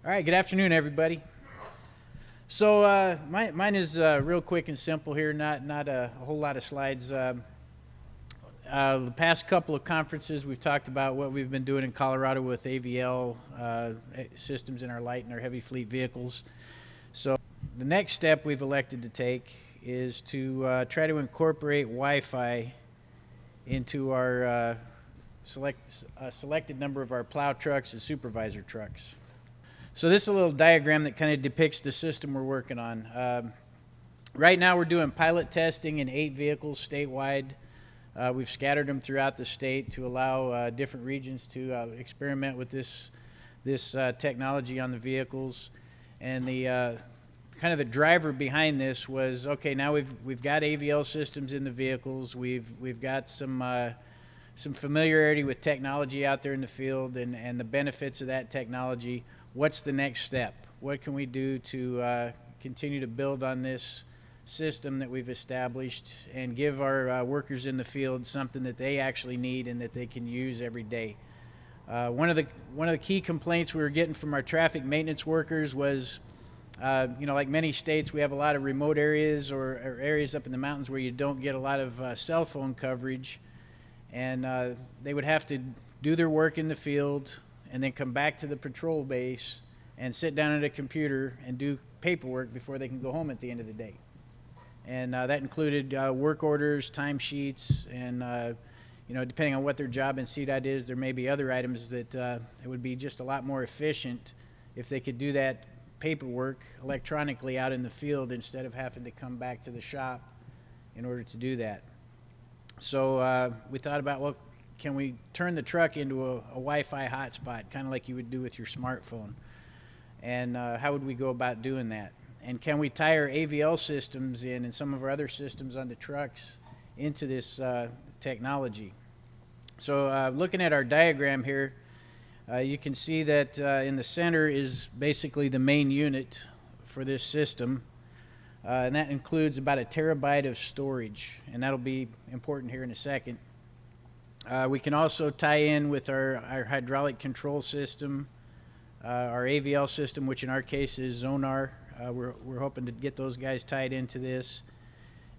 All right, good afternoon, everybody. So mine is real quick and simple here, not a whole lot of slides. The past couple of conferences, we've talked about what we've been doing in Colorado with AVL systems in our light and our heavy fleet vehicles. So the next step we've elected to take is to try to incorporate Wi-Fi into our selected number of our plow trucks and supervisor trucks. So this is a little diagram that kind of depicts the system we're working on. Right now we're doing pilot testing in 8 vehicles statewide. We've scattered them throughout the state to allow different regions to experiment with this technology on the vehicles. And the kind of the driver behind this was, okay, now we've got AVL systems in the vehicles. We've got some familiarity with technology out there in the field and the benefits of that technology. What's the next step? What can we do to continue to build on this system that we've established and give our workers in the field something that they actually need and that they can use every day? One of the key complaints we were getting from our traffic maintenance workers was, like many states, we have a lot of remote areas or areas up in the mountains where you don't get a lot of cell phone coverage, and they would have to do their work in the field and then come back to the patrol base and sit down at a computer and do paperwork before they can go home at the end of the day. And that included work orders, timesheets, and depending on what their job in CDOT is, there may be other items that it would be just a lot more efficient if they could do that paperwork electronically out in the field instead of having to come back to the shop in order to do that. So we thought about, well, can we turn the truck into a Wi-Fi hotspot, kind of like you would do with your smartphone? And how would we go about doing that? And can we tie our AVL systems in and some of our other systems on the trucks into this technology? So looking at our diagram here, you can see that in the center is basically the main unit for this system. And that includes about 1 terabyte of storage, and that'll be important here in a second. We can also tie in with our hydraulic control system, our AVL system, which in our case is Zonar. We're hoping to get those guys tied into this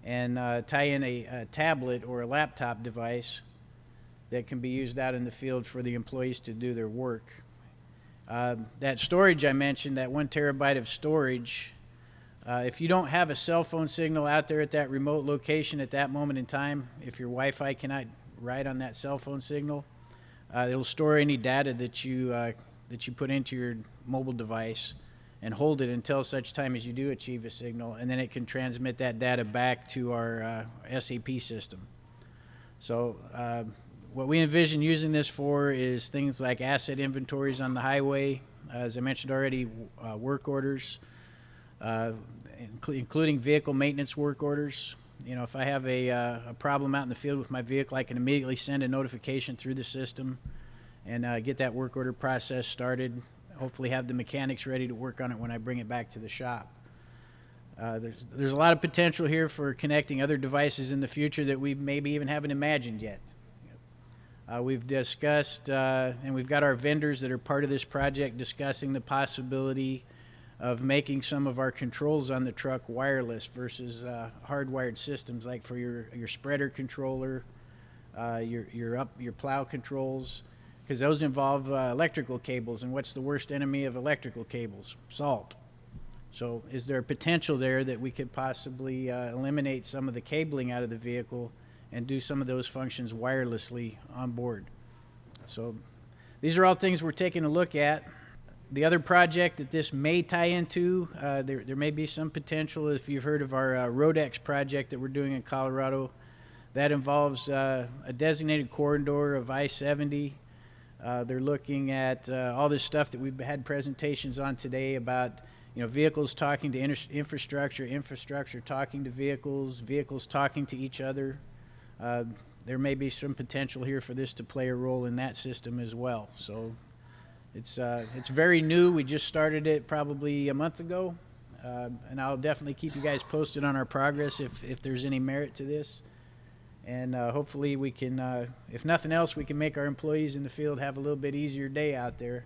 and tie in a tablet or a laptop device that can be used out in the field for the employees to do their work. That storage I mentioned, that 1 terabyte of storage, if you don't have a cell phone signal out there at that remote location at that moment in time, if your Wi-Fi cannot ride on that cell phone signal, it'll store any data that you put into your mobile device and hold it until such time as you do achieve a signal, and then it can transmit that data back to our SAP system. So what we envision using this for is things like asset inventories on the highway, as I mentioned already, work orders, including vehicle maintenance work orders. If I have a problem out in the field with my vehicle, I can immediately send a notification through the system and get that work order process started, hopefully have the mechanics ready to work on it when I bring it back to the shop. There's a lot of potential here for connecting other devices in the future that we maybe even haven't imagined yet. We've discussed, and we've got our vendors that are part of this project discussing the possibility of making some of our controls on the truck wireless versus hardwired systems, like for your spreader controller, your plow controls, because those involve electrical cables, and what's the worst enemy of electrical cables? Salt. So is there a potential there that we could possibly eliminate some of the cabling out of the vehicle and do some of those functions wirelessly on board? So these are all things we're taking a look at. The other project that this may tie into, there may be some potential, if you've heard of our Rodex project that we're doing in Colorado. That involves a designated corridor of I-70. They're looking at all this stuff that we've had presentations on today about vehicles talking to infrastructure talking to vehicles talking to each other. There may be some potential here for this to play a role in that system as well. So it's very new. We just started it probably a month ago, and I'll definitely keep you guys posted on our progress if there's any merit to this. And hopefully we can, if nothing else, we can make our employees in the field have a little bit easier day out there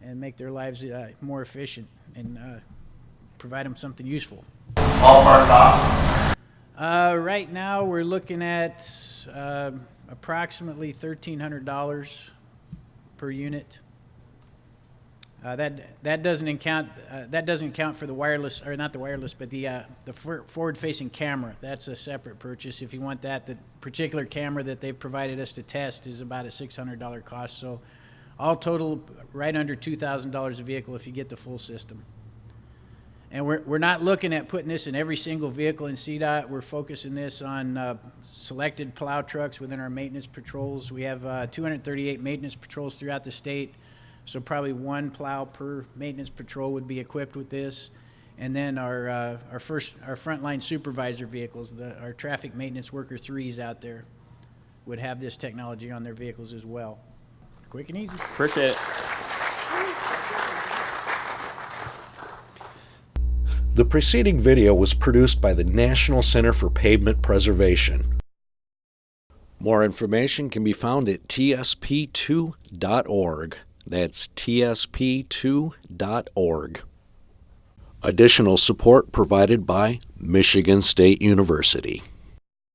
and make their lives more efficient and provide them something useful. Ballpark cost? Right now we're looking at approximately $1,300 per unit. That doesn't count for the wireless, or not the wireless, but the forward-facing camera. That's a separate purchase. If you want that, the particular camera that they've provided us to test is about a $600 cost. So, all total, right under $2,000 a vehicle if you get the full system. And we're not looking at putting this in every single vehicle in CDOT. We're focusing this on selected plow trucks within our maintenance patrols. We have 238 maintenance patrols throughout the state. So probably one plow per maintenance patrol would be equipped with this. And then our frontline supervisor vehicles, our traffic maintenance worker 3s out there, would have this technology on their vehicles as well. Quick and easy. Appreciate it. The preceding video was produced by the National Center for Pavement Preservation. More information can be found at tsp2.org. That's tsp2.org. Additional support provided by Michigan State University.